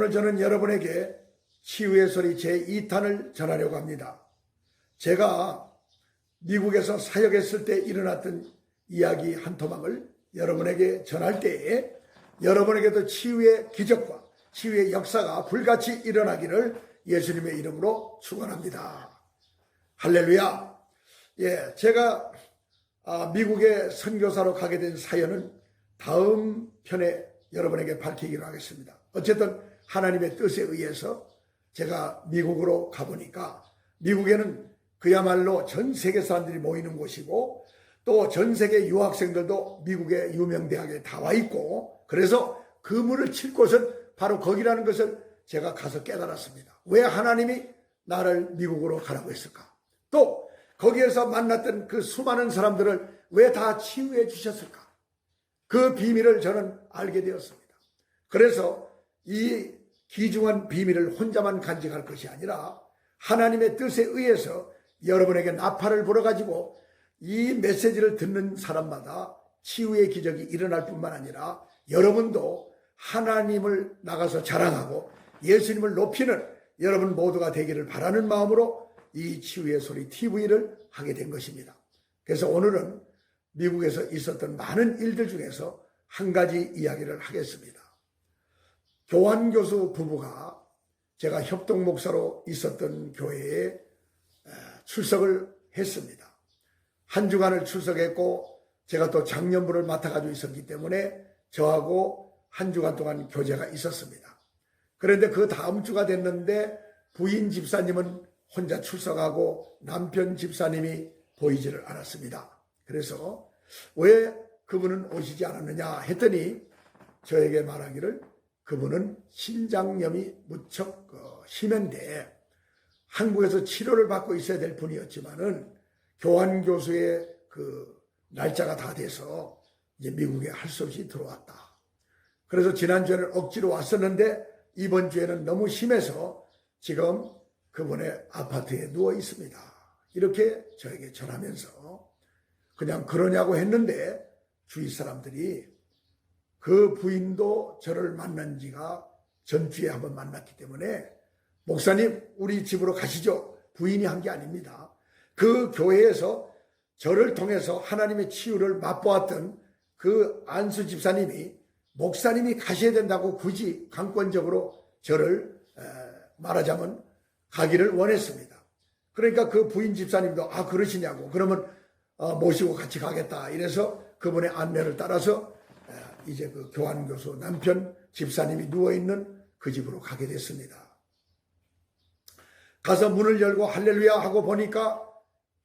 오늘 저는 여러분에게 치유의 소리 제2탄을 전하려고 합니다. 제가 미국에서 사역했을 때 일어났던 이야기 한 토막을 여러분에게 전할 때에 여러분에게도 치유의 기적과 치유의 역사가 불같이 일어나기를 예수님의 이름으로 축원합니다. 할렐루야. 제가 미국에 선교사로 가게 된 사연은 다음 편에 여러분에게 밝히기로 하겠습니다. 어쨌든 하나님의 뜻에 의해서 제가 미국으로 가보니까 미국에는 그야말로 전 세계 사람들이 모이는 곳이고 또 전 세계 유학생들도 미국의 유명 대학에 다 와 있고 그래서 그물을 칠 곳은 바로 거기라는 것을 제가 가서 깨달았습니다. 왜 하나님이 나를 미국으로 가라고 했을까? 또 거기에서 만났던 그 수많은 사람들을 왜 다 치유해 주셨을까? 그 비밀을 저는 알게 되었습니다. 그래서 이 귀중한 비밀을 혼자만 간직할 것이 아니라 하나님의 뜻에 의해서 여러분에게 나팔을 불어가지고 이 메시지를 듣는 사람마다 치유의 기적이 일어날 뿐만 아니라 여러분도 하나님을 나가서 자랑하고 예수님을 높이는 여러분 모두가 되기를 바라는 마음으로 이 치유의 소리 TV를 하게 된 것입니다. 그래서 오늘은 미국에서 있었던 많은 일들 중에서 한 가지 이야기를 하겠습니다. 교환 교수 부부가 제가 협동 목사로 있었던 교회에 출석을 했습니다. 한 주간을 출석했고 제가 또 장년부를 맡아가지고 있었기 때문에 저하고 한 주간 동안 교제가 있었습니다. 그런데 그 다음 주가 됐는데 부인 집사님은 혼자 출석하고 남편 집사님이 보이지를 않았습니다. 그래서 왜 그분은 오시지 않았느냐 했더니 저에게 말하기를 그분은 신장염이 무척 심한데 한국에서 치료를 받고 있어야 될 분이었지만은 교환 교수의 그 날짜가 다 돼서 이제 미국에 할 수 없이 들어왔다. 그래서 지난주에는 억지로 왔었는데 이번 주에는 너무 심해서 지금 그분의 아파트에 누워 있습니다. 이렇게 저에게 전하면서 그냥 그러냐고 했는데 주위 사람들이 그 부인도 저를 만난 지가 전주에 한번 만났기 때문에 목사님 우리 집으로 가시죠. 부인이 한 게 아닙니다. 그 교회에서 저를 통해서 하나님의 치유를 맛보았던 그 안수 집사님이 목사님이 가셔야 된다고 굳이 강권적으로 저를 말하자면 가기를 원했습니다. 그러니까 그 부인 집사님도 그러시냐고 그러면 모시고 같이 가겠다 이래서 그분의 안내를 따라서 이제 그 교환 교수 남편 집사님이 누워있는 그 집으로 가게 됐습니다. 가서 문을 열고 할렐루야 하고 보니까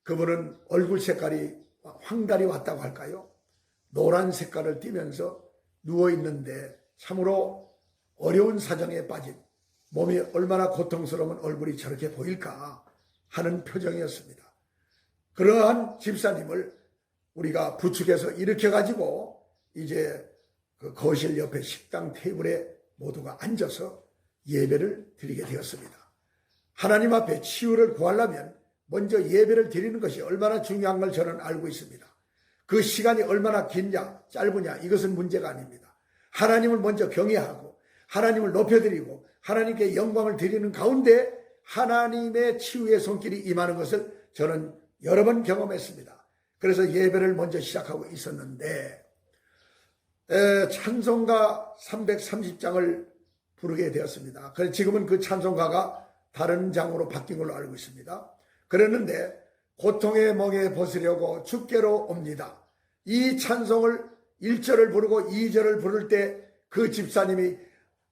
그분은 얼굴 색깔이 황달이 왔다고 할까요? 노란 색깔을 띠면서 누워있는데 참으로 어려운 사정에 빠진 몸이 얼마나 고통스러운 얼굴이 저렇게 보일까 하는 표정이었습니다. 그러한 집사님을 우리가 부축해서 일으켜가지고 이제 그 거실 옆에 식당 테이블에 모두가 앉아서 예배를 드리게 되었습니다. 하나님 앞에 치유를 구하려면 먼저 예배를 드리는 것이 얼마나 중요한 걸 저는 알고 있습니다. 그 시간이 얼마나 긴냐 짧으냐 이것은 문제가 아닙니다. 하나님을 먼저 경외하고 하나님을 높여드리고 하나님께 영광을 드리는 가운데 하나님의 치유의 손길이 임하는 것을 저는 여러 번 경험했습니다. 그래서 예배를 먼저 시작하고 있었는데 찬송가 330장을 부르게 되었습니다. 그래서 지금은 그 찬송가가 다른 장으로 바뀐 걸로 알고 있습니다. 그랬는데 고통의 멍에 벗으려고 주께로 옵니다. 이 찬송을 1절을 부르고 2절을 부를 때 그 집사님이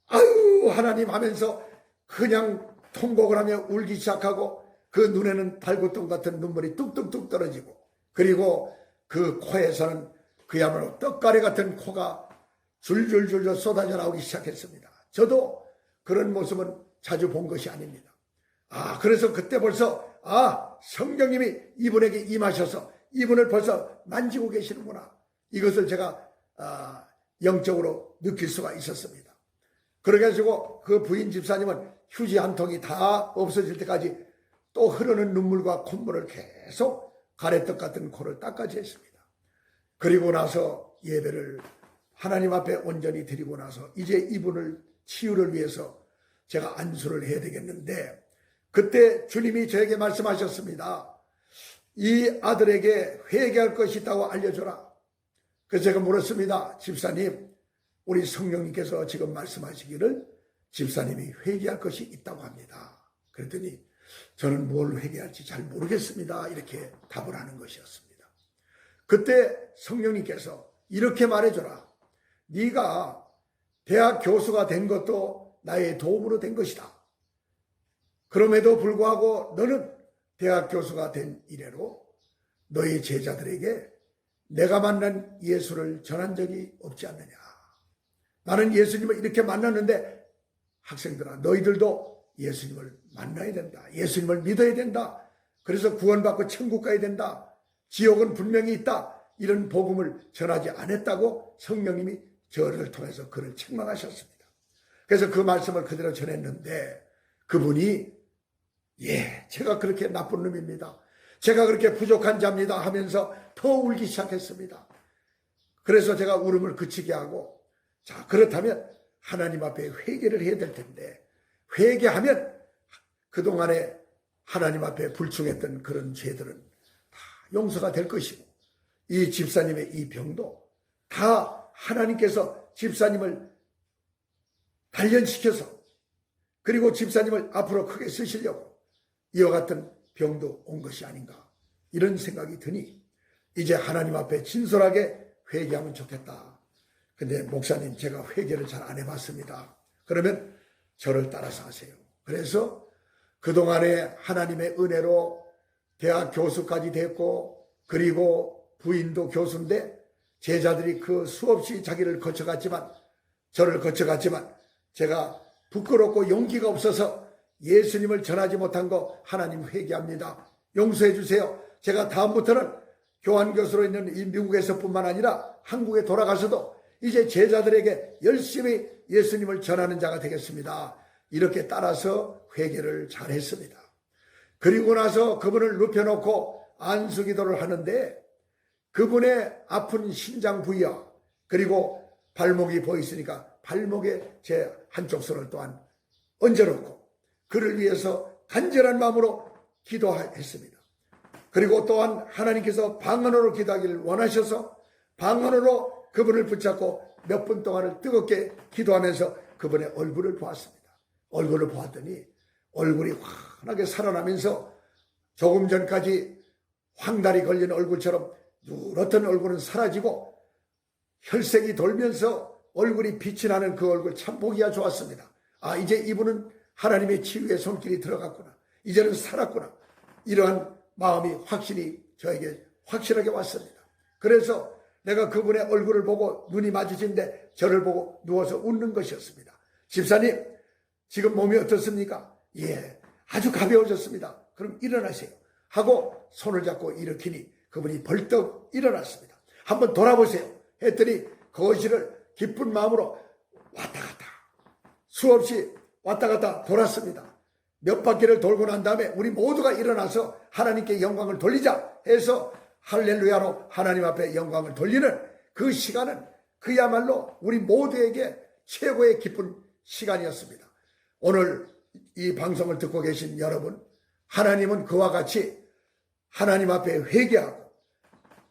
아유 하나님 하면서 그냥 통곡을 하며 울기 시작하고 그 눈에는 발구똥 같은 눈물이 뚝뚝뚝 떨어지고 그리고 그 코에서는 그야말로 떡가래 같은 코가 줄줄줄줄 쏟아져 나오기 시작했습니다. 저도 그런 모습은 자주 본 것이 아닙니다. 그래서 그때 벌써 성령님이 이분에게 임하셔서 이분을 벌써 만지고 계시는구나. 이것을 제가 영적으로 느낄 수가 있었습니다. 그래가지고 그 부인 집사님은 휴지 한 통이 다 없어질 때까지 또 흐르는 눈물과 콧물을 계속 가래떡 같은 코를 닦아지 했습니다. 그리고 나서 예배를 하나님 앞에 온전히 드리고 나서 이제 이분을 치유를 위해서 제가 안수를 해야 되겠는데 그때 주님이 저에게 말씀하셨습니다. 이 아들에게 회개할 것이 있다고 알려줘라. 그래서 제가 물었습니다. 집사님, 우리 성령님께서 지금 말씀하시기를 집사님이 회개할 것이 있다고 합니다. 그랬더니 저는 뭘 회개할지 잘 모르겠습니다. 이렇게 답을 하는 것이었습니다. 그때 성령님께서 이렇게 말해줘라. 네가 대학 교수가 된 것도 나의 도움으로 된 것이다. 그럼에도 불구하고 너는 대학 교수가 된 이래로 너희 제자들에게 내가 만난 예수를 전한 적이 없지 않느냐. 나는 예수님을 이렇게 만났는데 학생들아 너희들도 예수님을 만나야 된다. 예수님을 믿어야 된다. 그래서 구원받고 천국 가야 된다. 지옥은 분명히 있다. 이런 복음을 전하지 않았다고 성령님이 저를 통해서 그를 책망하셨습니다. 그래서 그 말씀을 그대로 전했는데 그분이 제가 그렇게 나쁜 놈입니다. 제가 그렇게 부족한 자입니다 하면서 더 울기 시작했습니다. 그래서 제가 울음을 그치게 하고 자 그렇다면 하나님 앞에 회개를 해야 될 텐데 회개하면 그동안에 하나님 앞에 불충했던 그런 죄들은 다 용서가 될 것이고 이 집사님의 이 병도 다 하나님께서 집사님을 단련시켜서 그리고 집사님을 앞으로 크게 쓰시려고 이와 같은 병도 온 것이 아닌가 이런 생각이 드니 이제 하나님 앞에 진솔하게 회개하면 좋겠다. 근데 목사님 제가 회개를 잘 안 해봤습니다. 그러면 저를 따라서 하세요. 그래서 그동안에 하나님의 은혜로 대학 교수까지 됐고 그리고 부인도 교수인데 제자들이 그 수없이 자기를 거쳐갔지만 저를 거쳐갔지만 제가 부끄럽고 용기가 없어서 예수님을 전하지 못한 거 하나님 회개합니다. 용서해 주세요. 제가 다음부터는 교환교수로 있는 이 미국에서뿐만 아니라 한국에 돌아가서도 이제 제자들에게 열심히 예수님을 전하는 자가 되겠습니다. 이렇게 따라서 회개를 잘했습니다. 그리고 나서 그분을 눕혀놓고 안수기도를 하는데 그분의 아픈 심장 부위와 그리고 발목이 보이시니까 발목에 제 한쪽 손을 또한 얹어놓고 그를 위해서 간절한 마음으로 기도했습니다. 그리고 또한 하나님께서 방언으로 기도하기를 원하셔서 방언으로 그분을 붙잡고 몇 분 동안을 뜨겁게 기도하면서 그분의 얼굴을 보았습니다. 얼굴을 보았더니 얼굴이 환하게 살아나면서 조금 전까지 황달이 걸린 얼굴처럼 누렇던 얼굴은 사라지고 혈색이 돌면서 얼굴이 빛이 나는 그 얼굴 참 보기가 좋았습니다. 아 이제 이분은 하나님의 치유의 손길이 들어갔구나. 이제는 살았구나. 이러한 마음이 확신이 저에게 확실하게 왔습니다. 그래서 내가 그분의 얼굴을 보고 눈이 마주친데 저를 보고 누워서 웃는 것이었습니다. 집사님 지금 몸이 어떻습니까? 예 아주 가벼워졌습니다. 그럼 일어나세요 하고 손을 잡고 일으키니 그분이 벌떡 일어났습니다. 한번 돌아보세요 했더니 거실을 기쁜 마음으로 왔다 갔다 수없이 왔다 갔다 돌았습니다. 몇 바퀴를 돌고 난 다음에 우리 모두가 일어나서 하나님께 영광을 돌리자 해서 할렐루야로 하나님 앞에 영광을 돌리는 그 시간은 그야말로 우리 모두에게 최고의 기쁜 시간이었습니다. 오늘 이 방송을 듣고 계신 여러분, 하나님은 그와 같이 하나님 앞에 회개하고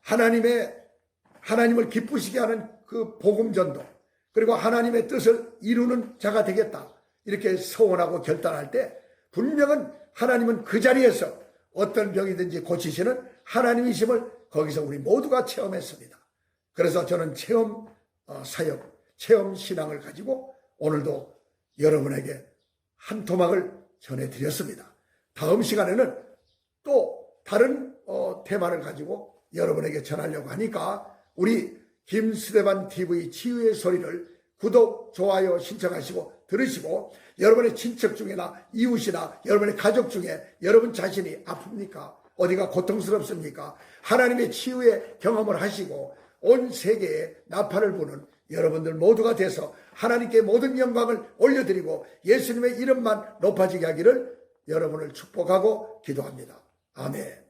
하나님을 기쁘시게 하는 그 복음전도 그리고 하나님의 뜻을 이루는 자가 되겠다. 이렇게 소원하고 결단할 때 분명은 하나님은 그 자리에서 어떤 병이든지 고치시는 하나님이심을 거기서 우리 모두가 체험했습니다. 그래서 저는 체험 사역, 체험 신앙을 가지고 오늘도 여러분에게 한 토막을 전해드렸습니다. 다음 시간에는 또 다른 테마를 가지고 여러분에게 전하려고 하니까 우리 김수대반 TV 치유의 소리를 구독, 좋아요 신청하시고 들으시고 여러분의 친척 중이나 이웃이나 여러분의 가족 중에 여러분 자신이 아픕니까? 어디가 고통스럽습니까? 하나님의 치유의 경험을 하시고 온 세계에 나팔을 부는 여러분들 모두가 돼서 하나님께 모든 영광을 올려드리고 예수님의 이름만 높아지게 하기를 여러분을 축복하고 기도합니다. 아멘.